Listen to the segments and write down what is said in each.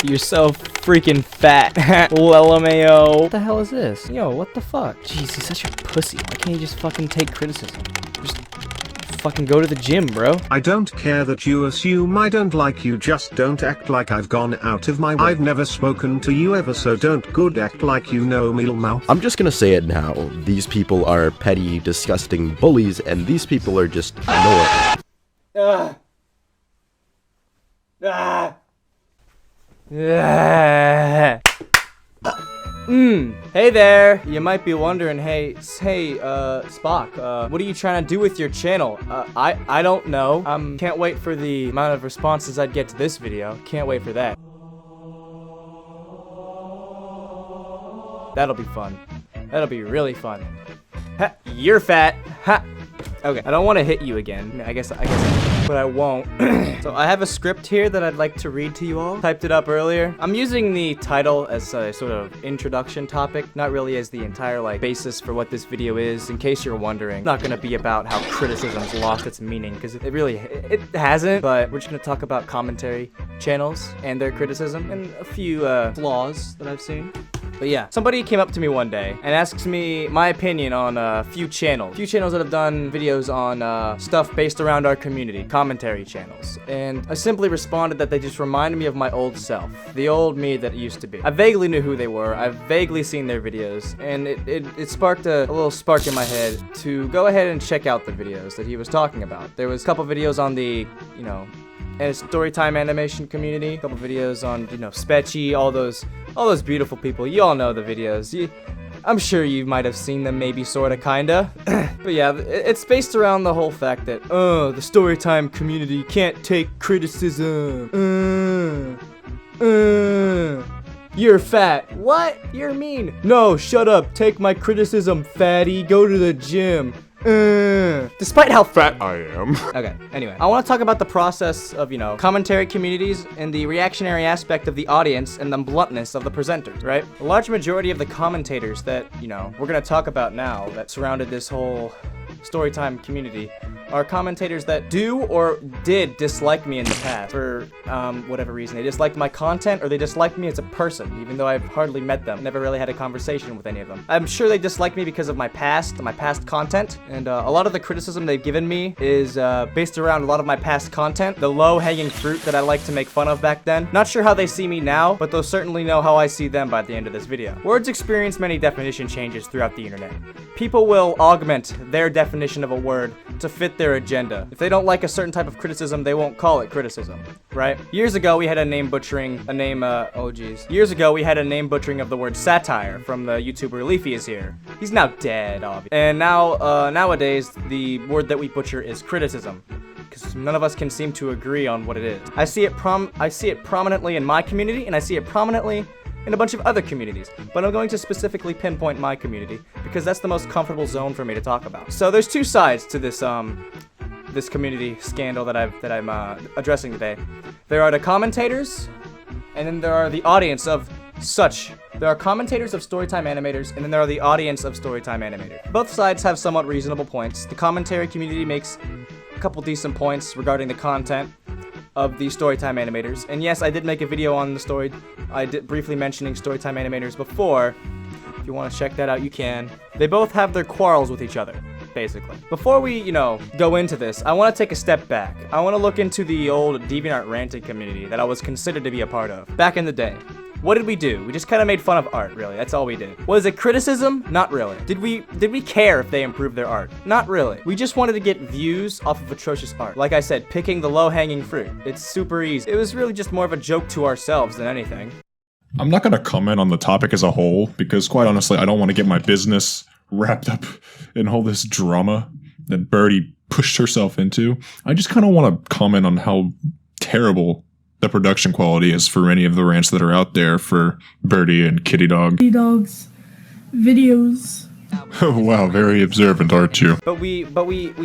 You're so freaking fat. LMAO. What the hell is this? Yo, what the fuck? Jeez, he's such a pussy. Why can't he just fucking take criticism? Just fucking go to the gym, bro. I don't care that you assume I don't like you, just don't act like I've gone out of my way. I've never spoken to you ever, so don't good act like you know me, mouth. I'm just gonna say it now. These people are petty, disgusting bullies, and these people are just annoying. Hey there. You might be wondering, hey, Spock, what are you trying to do with your channel? I don't know. Can't wait for the amount of responses I'd get to this video. Can't wait for that. That'll be fun. That'll be really fun. Ha, you're fat. Ha. Okay, I don't want to hit you again. I guess, but I won't. So I have a script here that I'd like to read to you all. Typed it up earlier. I'm using the title as a sort of introduction topic, not really as the entire like basis for what this video is. In case you're wondering, it's not gonna be about how criticism's lost its meaning, because it really hasn't. But we're just gonna talk about commentary channels and their criticism and a few flaws that I've seen. But yeah, somebody came up to me one day and asked me my opinion on a few channels that have done videos on stuff based around our community, commentary channels. And I simply responded that they just reminded me of my old self, the old me that it used to be. I vaguely knew who they were, I've vaguely seen their videos, and it sparked a little spark in my head to go ahead and check out the videos that he was talking about. There was a couple videos on the, you know, storytime animation community, a couple videos on, you know, Specchi, all those beautiful people. You all know the videos. I'm sure you might have seen them, maybe, sorta, kinda. But yeah, it's based around the whole fact that, the storytime community can't take criticism. You're fat. What? You're mean. No, shut up. Take my criticism, fatty. Go to the gym. Despite how fat I am. Okay, anyway. I want to talk about the process of, you know, commentary communities and the reactionary aspect of the audience and the bluntness of the presenters, right? A large majority of the commentators that, you know, we're going to talk about now that surrounded this whole storytime community are commentators that do or did dislike me in the past for whatever reason. They disliked my content, or they disliked me as a person, even though I've hardly met them, never really had a conversation with any of them. I'm sure they dislike me because of my past content, and a lot of the criticism they've given me is based around a lot of my past content, the low-hanging fruit that I like to make fun of back then. Not sure how they see me now, but they'll certainly know how I see them by the end of this video. Words experience many definition changes throughout the internet. People will augment their definition of a word to fit their agenda. If they don't like a certain type of criticism, they won't call it criticism, right? Years ago, we had a name butchering of the word satire from the YouTuber Leafy is here. He's now dead, obviously. And now, nowadays, the word that we butcher is criticism, because none of us can seem to agree on what it is. I see it prominently in my community, and I see it prominently in a bunch of other communities, but I'm going to specifically pinpoint my community because that's the most comfortable zone for me to talk about. So there's two sides to this this community scandal that I'm addressing today. There are the commentators, and then there are the audience of such. There are commentators of storytime animators, and then there are the audience of storytime animators. Both sides have somewhat reasonable points. The commentary community makes a couple decent points regarding the content of the storytime animators. And yes, I did make a video on the story. I did briefly mentioning storytime animators before. If you want to check that out, you can. They both have their quarrels with each other, basically. Before we, you know, go into this, I want to take a step back. I want to look into the old DeviantArt ranting community that I was considered to be a part of back in the day. What did we do? We just kind of made fun of art, really. That's all we did. Was it criticism? Not really. Did we care if they improved their art? Not really. We just wanted to get views off of atrocious art. Like I said, picking the low-hanging fruit. It's super easy. It was really just more of a joke to ourselves than anything. I'm not going to comment on the topic as a whole, because quite honestly, I don't want to get my business wrapped up in all this drama that Birdie pushed herself into. I just kind of want to comment on how terrible the production quality is for any of the rants that are out there for Birdie and Kitty Dog. Kitty Dog's videos. Wow, very observant, aren't you? But we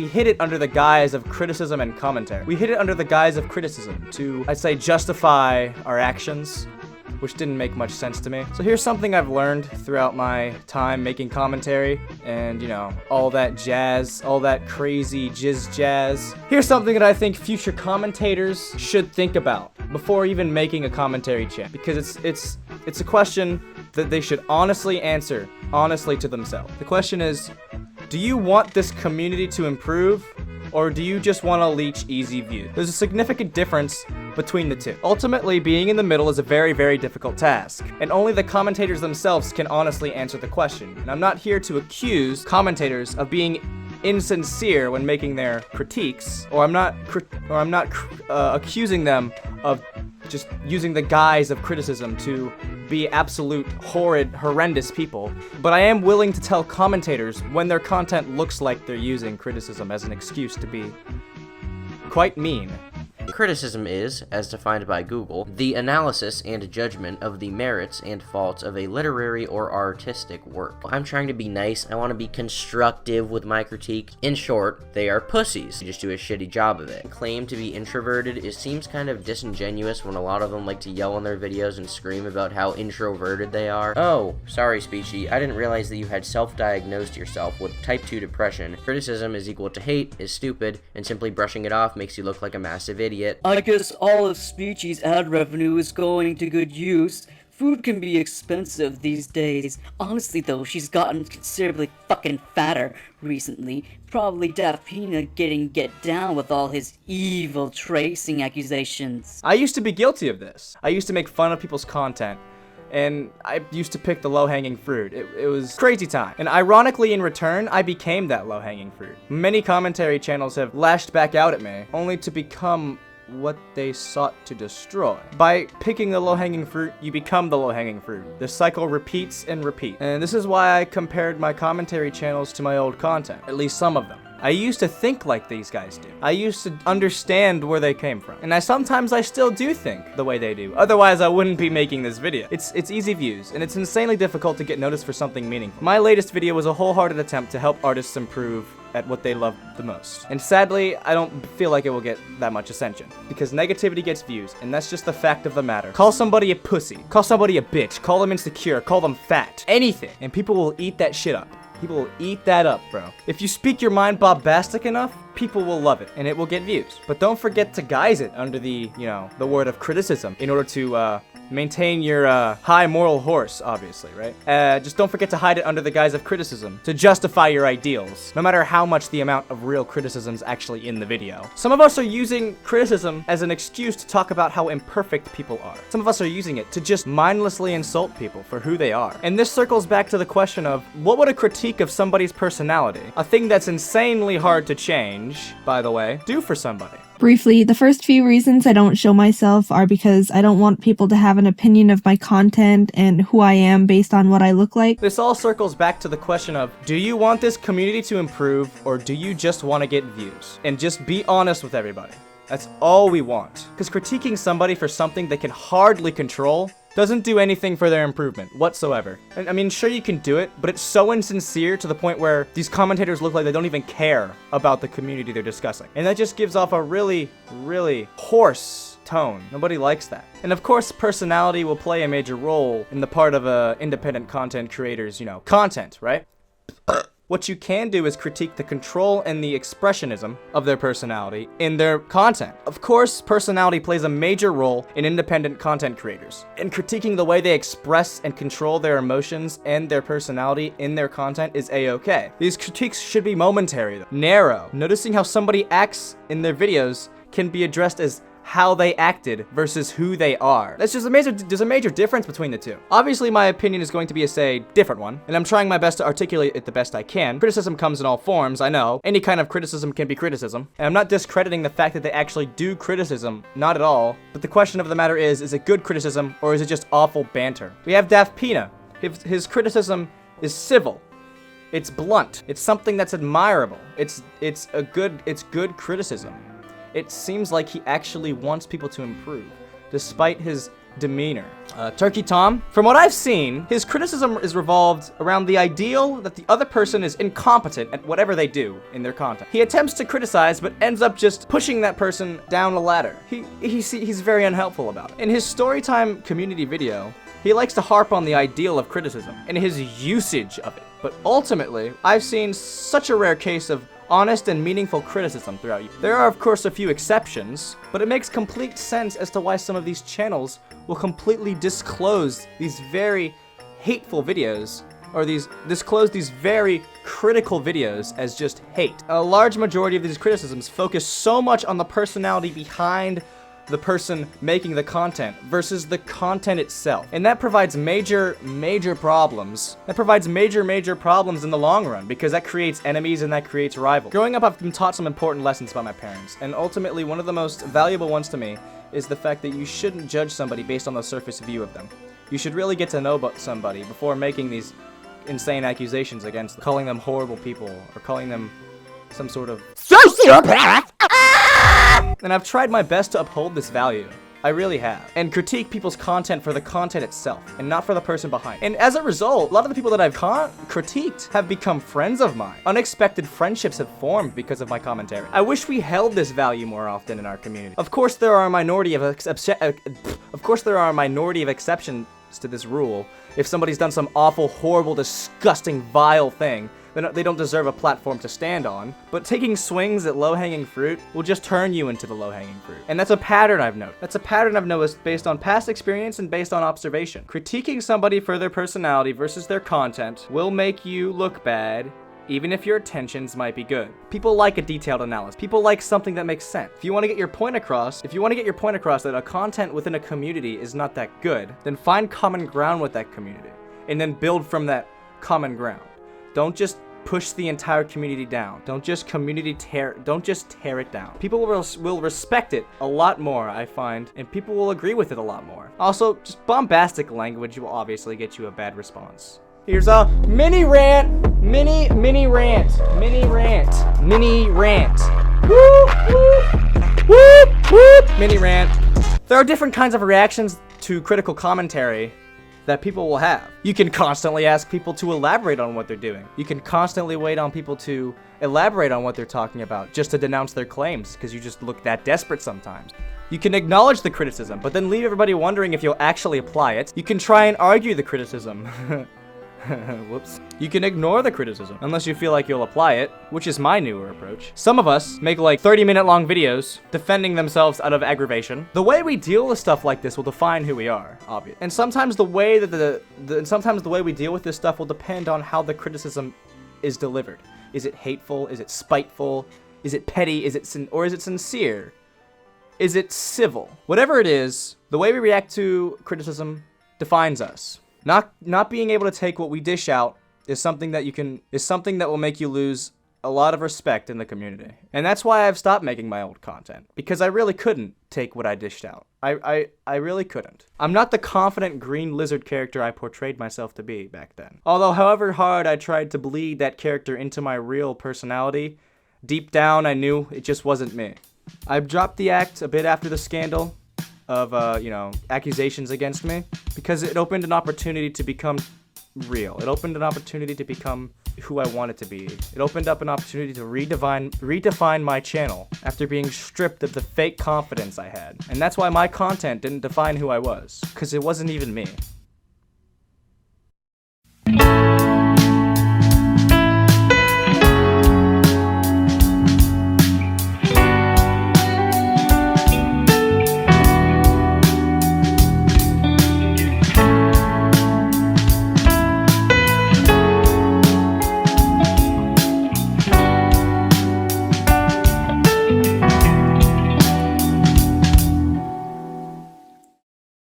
hid it under the guise of criticism and commentary. We hid it under the guise of criticism to, I'd say, justify our actions, which didn't make much sense to me. So here's something I've learned throughout my time making commentary and, you know, all that jazz, all that crazy jizz jazz. Here's something that I think future commentators should think about. before even making a commentary channel, because it's a question that they should honestly answer, honestly to themselves. The question is, do you want this community to improve, or do you just want to leech easy views? There's a significant difference between the two. Ultimately, being in the middle is a very, very difficult task, and only the commentators themselves can honestly answer the question. And I'm not here to accuse commentators of being insincere when making their critiques, or I'm not accusing them of just using the guise of criticism to be absolute, horrid, horrendous people. But I am willing to tell commentators when their content looks like they're using criticism as an excuse to be quite mean. Criticism is, as defined by Google, the analysis and judgment of the merits and faults of a literary or artistic work. I'm trying to be nice, I want to be constructive with my critique. In short, they are pussies. They just do a shitty job of it. Claim to be introverted, it seems kind of disingenuous when a lot of them like to yell on their videos and scream about how introverted they are. Oh, sorry Speechy, I didn't realize that you had self-diagnosed yourself with type 2 depression. Criticism is equal to hate, is stupid, and simply brushing it off makes you look like a massive idiot. I guess all of Speechy's ad revenue is going to good use. Food can be expensive these days. Honestly though, she's gotten considerably fucking fatter recently. Probably Daphne getting get down with all his evil tracing accusations. I used to be guilty of this. I used to make fun of people's content, and I used to pick the low-hanging fruit. It was crazy time. And ironically, in return, I became that low-hanging fruit. Many commentary channels have lashed back out at me, only to become what they sought to destroy. By picking the low-hanging fruit, you become the low-hanging fruit. The cycle repeats and repeats. And this is why I compared my commentary channels to my old content, at least some of them. I used to think like these guys do. I used to understand where they came from. And sometimes I still do think the way they do. Otherwise, I wouldn't be making this video. It's easy views, and it's insanely difficult to get noticed for something meaningful. My latest video was a wholehearted attempt to help artists improve at what they love the most. And sadly, I don't feel like it will get that much attention, because negativity gets views, and that's just the fact of the matter. Call somebody a pussy, call somebody a bitch, call them insecure, call them fat, anything, and people will eat that shit up. People will eat that up, bro. If you speak your mind bombastic enough, people will love it, and it will get views. But don't forget to guise it under the, the word of criticism in order to, maintain your high moral horse, obviously, right? Just don't forget to hide it under the guise of criticism to justify your ideals, no matter how much the amount of real criticism is actually in the video. Some of us are using criticism as an excuse to talk about how imperfect people are. Some of us are using it to just mindlessly insult people for who they are. And this circles back to the question of, what would a critique of somebody's personality, a thing that's insanely hard to change, by the way, do for somebody? Briefly, the first few reasons I don't show myself are because I don't want people to have an opinion of my content and who I am based on what I look like. This all circles back to the question of, do you want this community to improve, or do you just want to get views? And just be honest with everybody. That's all we want. Because critiquing somebody for something they can hardly control doesn't do anything for their improvement whatsoever. I mean, sure you can do it, but it's so insincere to the point where these commentators look like they don't even care about the community they're discussing. And that just gives off a really, really hoarse tone. Nobody likes that. And of course, personality will play a major role in the part of a independent content creator's, content, right? What you can do is critique the control and the expressionism of their personality in their content. Of course, personality plays a major role in independent content creators. And critiquing the way they express and control their emotions and their personality in their content is a-okay. These critiques should be momentary, though. Narrow. Noticing how somebody acts in their videos can be addressed as how they acted versus who they are. There's a major difference between the two. Obviously, my opinion is going to be a, different one, and I'm trying my best to articulate it the best I can. Criticism comes in all forms, I know. Any kind of criticism can be criticism. And I'm not discrediting the fact that they actually do criticism, not at all. But the question of the matter is it good criticism, or is it just awful banter? We have Daphne. His criticism is civil. It's blunt. It's something that's admirable. It's good criticism. It seems like he actually wants people to improve, despite his demeanor. Turkey Tom, from what I've seen, his criticism is revolved around the ideal that the other person is incompetent at whatever they do in their content. He attempts to criticize, but ends up just pushing that person down the ladder. He's very unhelpful about it. In his Storytime community video, he likes to harp on the ideal of criticism and his usage of it. But ultimately, I've seen such a rare case of honest and meaningful criticism throughout you. There are of course a few exceptions, but it makes complete sense as to why some of these channels will completely disclose these very hateful videos, or disclose these very critical videos as just hate. A large majority of these criticisms focus so much on the personality behind the person making the content versus the content itself. And that provides major problems. That provides major problems in the long run, because that creates enemies and that creates rivals. Growing up, I've been taught some important lessons by my parents, and ultimately one of the most valuable ones to me is the fact that you shouldn't judge somebody based on the surface view of them. You should really get to know about somebody before making these insane accusations against them, calling them horrible people, or calling them some sort of sociopath. And I've tried my best to uphold this value. I really have. And critique people's content for the content itself, and not for the person behind. And as a result, a lot of the people that I've critiqued have become friends of mine. Unexpected friendships have formed because of my commentary. I wish we held this value more often in our community. Of course, there are a minority of exceptions to this rule. If somebody's done some awful, horrible, disgusting, vile thing, then they don't deserve a platform to stand on. But taking swings at low-hanging fruit will just turn you into the low-hanging fruit. And that's a pattern I've noticed. That's a pattern I've noticed based on past experience and based on observation. Critiquing somebody for their personality versus their content will make you look bad, even if your intentions might be good. People like a detailed analysis. People like something that makes sense. If you want to get your point across, that a content within a community is not that good, then find common ground with that community, and then build from that common ground. Don't just push the entire community down. Don't just tear it down. People will respect it a lot more, I find, and people will agree with it a lot more. Also, just bombastic language will obviously get you a bad response. Here's a mini rant. Mini rant. Whoop, whoop. Whoop, whoop. Mini rant. There are different kinds of reactions to critical commentary that people will have. You can constantly ask people to elaborate on what they're doing. You can constantly wait on people to elaborate on what they're talking about just to denounce their claims, because you just look that desperate sometimes. You can acknowledge the criticism, but then leave everybody wondering if you'll actually apply it. You can try and argue the criticism. Whoops. You can ignore the criticism unless you feel like you'll apply it, which is my newer approach. Some of us make like 30-minute long videos defending themselves out of aggravation. The way we deal with stuff like this will define who we are, obviously. And sometimes the way that sometimes the way we deal with this stuff will depend on how the criticism is delivered. Is it hateful? Is it spiteful? Is it petty? Is it sincere? Is it civil? Whatever it is, the way we react to criticism defines us. Not being able to take what we dish out is something that will make you lose a lot of respect in the community. And that's why I've stopped making my old content, because I really couldn't take what I dished out. I really couldn't. I'm not the confident green lizard character I portrayed myself to be back then. Although however hard I tried to bleed that character into my real personality, deep down I knew it just wasn't me. I dropped the act a bit after the scandal of, accusations against me, because it opened an opportunity to become real. It opened an opportunity to become who I wanted to be. It opened up an opportunity to redefine my channel after being stripped of the fake confidence I had. And that's why my content didn't define who I was, because it wasn't even me.